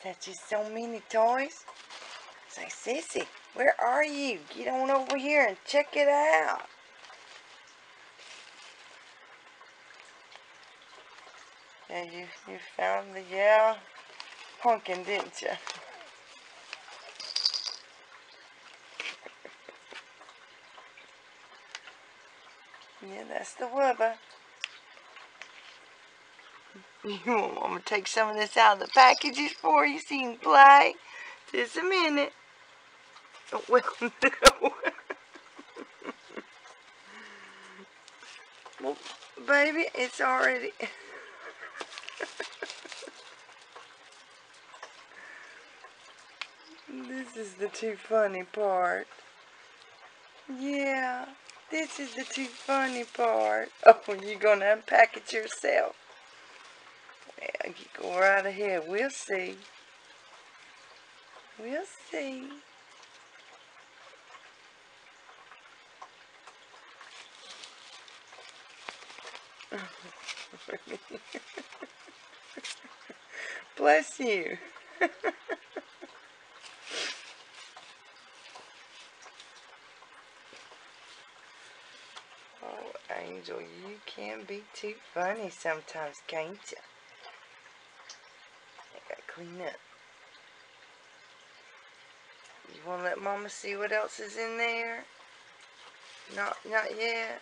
That's just so many toys. Say, Sissy, where are you? Get on over here and check it out. Yeah, you found the pumpkin, didn't you? Yeah, that's the wubba. You want Mama to take some of this out of the packages for you so you can play? Just a minute. Oh, well, no. Well, baby, it's already... This is the too funny part. Yeah, this is the too funny part. Oh, you're going to unpack it yourself? Yeah, you go right ahead. We'll see. We'll see. Bless you. Oh, Angel, you can be too funny sometimes, can't you? I gotta clean up. You wanna let Mama see what else is in there? Not yet.